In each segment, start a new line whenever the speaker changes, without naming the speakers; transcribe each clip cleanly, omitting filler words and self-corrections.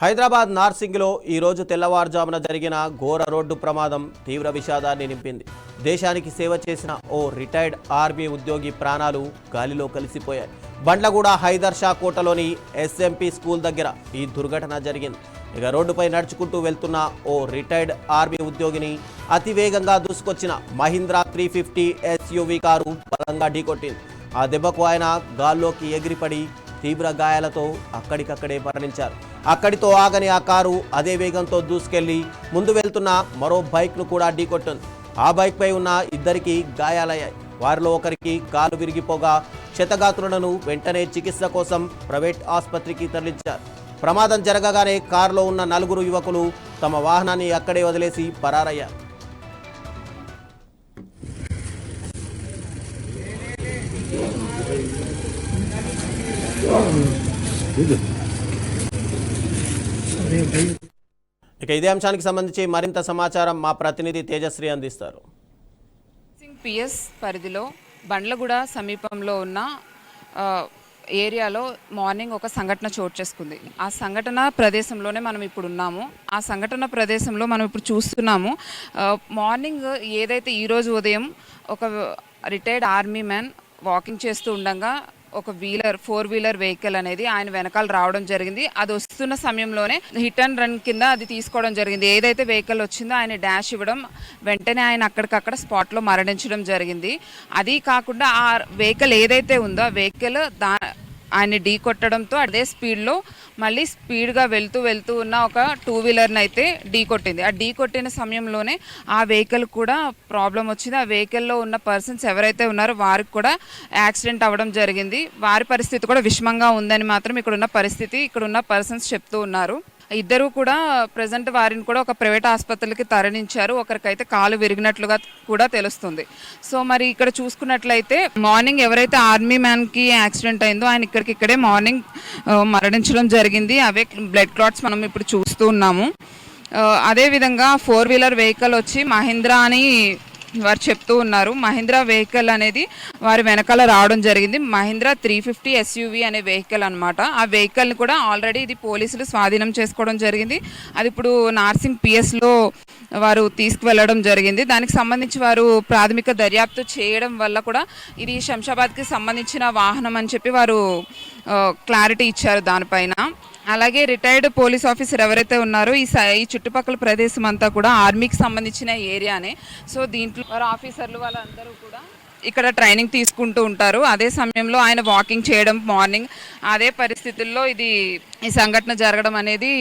హైదరాబాద్ నార్సింగ్లో ఈరోజు తెల్లవారుజామున జరిగిన ఘోర రోడ్డు ప్రమాదం తీవ్ర విషాదాన్ని నింపింది. దేశానికి సేవ చేసిన ఓ రిటైర్డ్ ఆర్మీ ఉద్యోగి ప్రాణాలు గాలిలో కలిసిపోయాయి. బండ్లగూడ హైదర్ షా కోటలోని ఎస్ఎంపీ స్కూల్ దగ్గర ఈ దుర్ఘటన జరిగింది. ఇక రోడ్డుపై నడుచుకుంటూ వెళ్తున్న ఓ రిటైర్డ్ ఆర్మీ ఉద్యోగిని అతివేగంగా దూసుకొచ్చిన మహీంద్రా 350 ఎస్యూవీ కారు బలంగా ఢీకొట్టింది. ఆ దెబ్బకు ఆయన గాల్లోకి ఎగిరిపడి తీవ్ర గాయాలతో అక్కడికక్కడే మరణించారు. అక్కడితో ఆగని ఆ కారు అదే వేగంతో దూసుకెళ్లి ముందు వెళ్తున్న మరో బైక్ను కూడా ఢీకొట్టింది. ఆ బైక్పై ఉన్న ఇద్దరికి గాయాలయ్యాయి. వారిలో ఒకరికి కాలు విరిగిపోగా క్షతగాత్రులను వెంటనే చికిత్స కోసం ప్రైవేట్ ఆసుపత్రికి తరలించారు. ప్రమాదం జరగగానే కారులో ఉన్న 4 యువకులు తమ వాహనాన్ని అక్కడే వదిలేసి పరారయ్యారు. ఇక ఇదే అంశానికి సంబంధించి మరింత సమాచారం మా ప్రతినిధి తేజశ్రీ అందిస్తారు.
పిఎస్ పరిధిలో బండ్లగూడ సమీపంలో ఉన్న ఏరియాలో మార్నింగ్ ఒక సంఘటన చోటు చేసుకుంది. ఆ సంఘటన ప్రదేశంలోనే మనం ఇప్పుడు ఉన్నాము. ఆ సంఘటన ప్రదేశంలో మనం ఇప్పుడు చూస్తున్నాము. మార్నింగ్ ఏదైతే ఈరోజు ఉదయం ఒక రిటైర్డ్ ఆర్మీ మ్యాన్ వాకింగ్ చేస్తూ ఉండగా ఒక 4 వీలర్ వెహికల్ అనేది ఆయన వెనకాల రావడం జరిగింది. అది వస్తున్న సమయంలోనే హిట్ అండ్ రన్ కింద అది తీసుకోవడం జరిగింది. ఏదైతే వెహికల్ వచ్చిందో ఆయన డాష్ ఇవ్వడం, వెంటనే ఆయన అక్కడికక్కడ స్పాట్లో మరణించడం జరిగింది. అది కాకుండా ఆ వెహికల్ ఏదైతే ఉందో ఆ వెహికల్ ఆయన ఢీ కొట్టడంతో అదే స్పీడ్లో మళ్ళీ స్పీడ్గా వెళ్తూ ఉన్న ఒక 2 వీలర్ని అయితే ఢీ కొట్టింది. ఆ ఢీ కొట్టిన సమయంలోనే ఆ వెహికల్ కూడా ప్రాబ్లం వచ్చింది. ఆ వెహికల్లో ఉన్న పర్సన్స్ ఎవరైతే ఉన్నారో వారికి కూడా యాక్సిడెంట్ అవ్వడం జరిగింది. వారి పరిస్థితి కూడా విషమంగా ఉందని మాత్రం ఇక్కడున్న పర్సన్స్ చెప్తూ ఉన్నారు. ఇద్దరు కూడా ప్రజెంట్ వారిని కూడా ఒక ప్రైవేట్ ఆసుపత్రికి తరలించారు. ఒకరికైతే కాలు విరిగినట్లుగా కూడా తెలుస్తుంది. సో మరి ఇక్కడ చూసుకున్నట్లయితే మార్నింగ్ ఎవరైతే ఆర్మీ మ్యాన్కి యాక్సిడెంట్ అయిందో ఆయన ఇక్కడే మార్నింగ్ మరణించడం జరిగింది. అవే బ్లడ్ క్లాట్స్ మనం ఇప్పుడు చూస్తూ ఉన్నాము. అదేవిధంగా 4 వీలర్ వెహికల్ వచ్చి మహీంద్రా అని వారు చెప్తూ ఉన్నారు. మహీంద్రా వెహికల్ అనేది వారి వెనకాల రావడం జరిగింది. మహీంద్రా 350 ఎస్యూవీ అనే వెహికల్ అనమాట. ఆ వెహికల్ని కూడా ఆల్రెడీ ఇది పోలీసులు స్వాధీనం చేసుకోవడం జరిగింది. అది ఇప్పుడు నార్సింగ్ పిఎస్లో వారు తీసుకువెళ్ళడం జరిగింది. దానికి సంబంధించి వారు ప్రాథమిక దర్యాప్తు చేయడం వల్ల కూడా ఇది శంషాబాద్కి సంబంధించిన వాహనం అని చెప్పి వారు క్లారిటీ ఇచ్చారు దానిపైన. అలాగే రిటైర్డ్ పోలీస్ ఆఫీసర్ ఎవరైతే ఉన్నారో ఈ చుట్టుపక్కల ప్రదేశం అంతా కూడా ఆర్మీకి సంబంధించిన ఏరియానే. సో దీంట్లో వారు ఆఫీసర్లు వాళ్ళందరూ కూడా ఇక్కడ ట్రైనింగ్ తీసుకుంటూ ఉంటారు. అదే సమయంలో ఆయన వాకింగ్ చేయడం మార్నింగ్ అదే పరిస్థితుల్లో ఈ సంఘటన జరగడం అనేది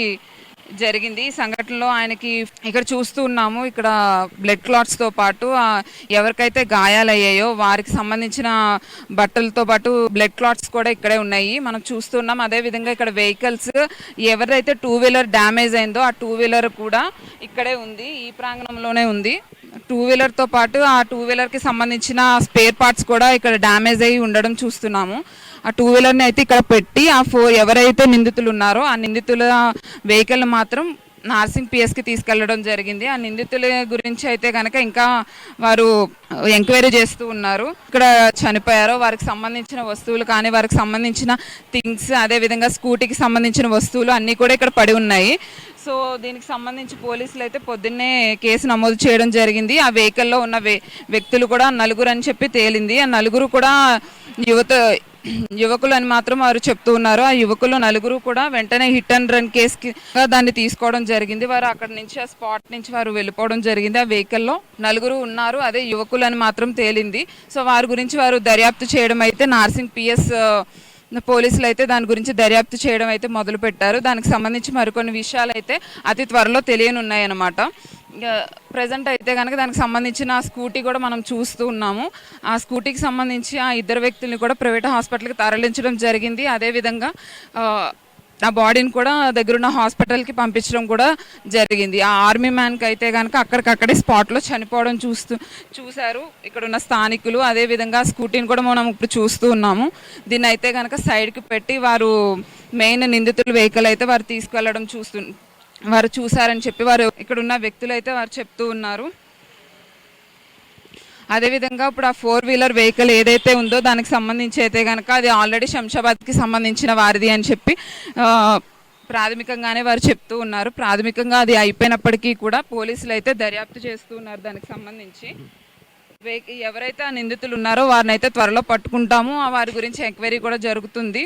జరిగింది. ఈ సంఘటనలో ఆయనకి ఇక్కడ చూస్తూ ఉన్నాము. ఇక్కడ బ్లడ్ క్లాట్స్తో పాటు ఎవరికైతే గాయాలయ్యాయో వారికి సంబంధించిన బట్టలతో పాటు బ్లడ్ క్లాట్స్ కూడా ఇక్కడే ఉన్నాయి, మనం చూస్తున్నాం. అదేవిధంగా ఇక్కడ వెహికల్స్ ఎవరైతే 2 వీలర్ డ్యామేజ్ అయిందో ఆ 2 వీలర్ కూడా ఇక్కడే ఉంది, ఈ ప్రాంగణంలోనే ఉంది. 2 వీలర్తో పాటు ఆ 2 వీలర్కి సంబంధించిన స్పేర్ పార్ట్స్ కూడా ఇక్కడ డ్యామేజ్ అయ్యి ఉండడం చూస్తున్నాము. ఆ 2 వీలర్ని అయితే ఇక్కడ పెట్టి ఎవరైతే నిందితులు ఉన్నారో ఆ నిందితుల వెహికల్ మాత్రం నార్సింగ్ పిఎస్కి తీసుకెళ్లడం జరిగింది. ఆ నిందితుల గురించి అయితే కనుక ఇంకా వారు ఎంక్వైరీ చేస్తూ ఉన్నారు. ఇక్కడ చనిపోయారో వారికి సంబంధించిన వస్తువులు కానీ వారికి సంబంధించిన థింగ్స్, అదేవిధంగా స్కూటీకి సంబంధించిన వస్తువులు అన్నీ కూడా ఇక్కడ పడి ఉన్నాయి. సో దీనికి సంబంధించి పోలీసులు అయితే పొద్దున్నే కేసు నమోదు చేయడం జరిగింది. ఆ వెహికల్లో ఉన్న వ్యక్తులు కూడా 4 అని చెప్పి తేలింది. ఆ 4 కూడా యువకులు అని మాత్రం వారు చెప్తూ ఉన్నారు. ఆ యువకులు 4 కూడా వెంటనే హిట్ అండ్ రన్ కేసుకి దాన్ని తీసుకోవడం జరిగింది. వారు అక్కడ నుంచి ఆ స్పాట్ నుంచి వారు వెళ్ళిపోవడం జరిగింది. ఆ వెహికల్లో 4 ఉన్నారు, అదే యువకులు అని మాత్రం తేలింది. సో వారి గురించి వారు దర్యాప్తు చేయడం అయితే నార్సింగ్ పిఎస్ పోలీసులు అయితే దాని గురించి దర్యాప్తు చేయడం అయితే మొదలు పెట్టారు. దానికి సంబంధించి మరికొన్ని విషయాలు అయితే అతి త్వరలో తెలియనున్నాయన్నమాట. ప్రజెంట్ అయితే కనుక దానికి సంబంధించిన స్కూటీ కూడా మనం చూస్తూ ఉన్నాము. ఆ స్కూటీకి సంబంధించి ఆ 2 వ్యక్తుల్ని కూడా ప్రైవేట్ హాస్పిటల్కి తరలించడం జరిగింది. అదేవిధంగా ఆ బాడీని కూడా దగ్గరున్న హాస్పిటల్కి పంపించడం కూడా జరిగింది. ఆ ఆర్మీ మ్యాన్కి అయితే కనుక అక్కడికక్కడే స్పాట్లో చనిపోవడం చూశారు ఇక్కడున్న స్థానికులు. అదేవిధంగా స్కూటీని కూడా మనం ఇప్పుడు చూస్తూ ఉన్నాము. దీన్ని అయితే కనుక సైడ్కి పెట్టి వారు మెయిన్ నిందితుల వెహికల్ అయితే వారు తీసుకెళ్లడం వారు చూశారని చెప్పి వారు ఇక్కడున్న వ్యక్తులు అయితే వారు చెప్తూ ఉన్నారు. అదేవిధంగా ఇప్పుడు ఆ 4 వీలర్ వెహికల్ ఏదైతే ఉందో దానికి సంబంధించి అయితే కనుక అది ఆల్రెడీ శంషాబాద్కి సంబంధించిన వారిది అని చెప్పి ప్రాథమికంగానే వారు చెప్తూ ఉన్నారు. ప్రాథమికంగా అది అయిపోయినప్పటికీ కూడా పోలీసులు అయితే దర్యాప్తు చేస్తూ ఉన్నారు దానికి సంబంధించి. ఎవరైతే ఆ నిందితులు ఉన్నారో వారిని అయితే త్వరలో పట్టుకుంటాము, వారి గురించి ఎంక్వైరీ కూడా జరుగుతుంది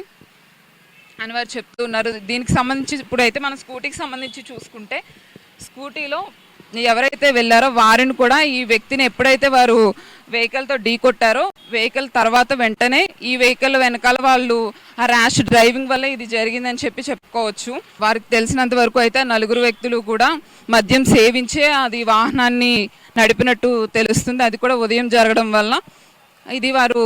అని వారు చెప్తూ ఉన్నారు. దీనికి సంబంధించి ఇప్పుడైతే మనం స్కూటీకి సంబంధించి చూసుకుంటే, స్కూటీలో ఎవరైతే వెళ్ళారో వారిని కూడా ఈ వ్యక్తిని ఎప్పుడైతే వారు వెహికల్తో ఢీ కొట్టారో, వెహికల్ తర్వాత వెంటనే ఈ వెహికల్ వెనకాల వాళ్ళు ఆ ర్యాష్ డ్రైవింగ్ వల్ల ఇది జరిగిందని చెప్పుకోవచ్చు. వారికి తెలిసినంత వరకు అయితే నలుగురు వ్యక్తులు కూడా మద్యం సేవించే అది వాహనాన్ని నడిపినట్టు తెలుస్తుంది. అది కూడా ఉదయం జరగడం వల్ల ఇది వారు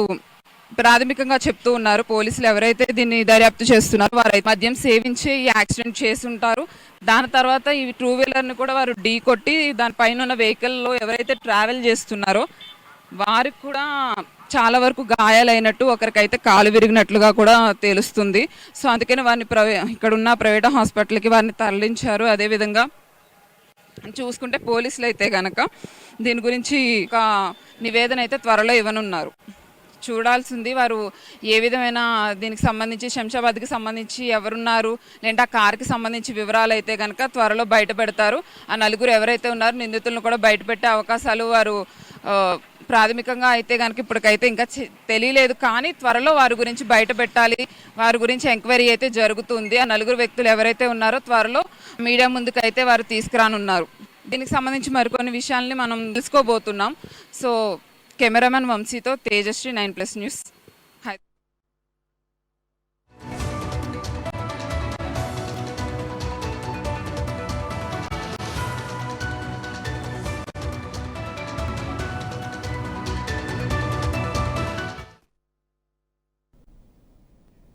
ప్రాథమికంగా చెప్తూ ఉన్నారు. పోలీసులు ఎవరైతే దీన్ని దర్యాప్తు చేస్తున్నారో వారైతే మద్యం సేవించి ఈ యాక్సిడెంట్ చేసి ఉంటారు. దాని తర్వాత ఈ టూ వీలర్ని కూడా వారు ఢీ కొట్టి దానిపైన ఉన్న వెహికల్లో ఎవరైతే ట్రావెల్ చేస్తున్నారో వారికి కూడా చాలా వరకు గాయాలైనట్టు, ఒకరికైతే కాలు విరిగినట్లుగా కూడా తెలుస్తుంది. సో అందుకని వారిని ఇక్కడ ఉన్న ప్రైవేట్ హాస్పిటల్కి వారిని తరలించారు. అదేవిధంగా చూసుకుంటే పోలీసులు అయితే కనుక దీని గురించి ఒక నివేదన అయితే త్వరలో ఇవ్వనున్నారు. చూడాల్సింది వారు ఏ విధమైన దీనికి సంబంధించి శంషాబాద్కి సంబంధించి ఎవరున్నారు, లేదంటే ఆ కార్కి సంబంధించి వివరాలు అయితే కనుక త్వరలో బయట పెడతారు. ఆ నలుగురు ఎవరైతే ఉన్నారో నిందితులను కూడా బయట పెట్టే అవకాశాలు వారు ప్రాథమికంగా అయితే కనుక ఇప్పటికైతే ఇంకా తెలియలేదు. కానీ త్వరలో వారి గురించి బయట పెట్టాలి, వారి గురించి ఎంక్వైరీ అయితే జరుగుతుంది. ఆ నలుగురు వ్యక్తులు ఎవరైతే ఉన్నారో త్వరలో మీడియా ముందుకు అయితే వారు తీసుకురానున్నారు. దీనికి సంబంధించి మరికొన్ని విషయాల్ని మనం తెలుసుకోబోతున్నాం. సో కెమెరామెన్ వంశీతో తేజశ్రీ 9+ న్యూస్.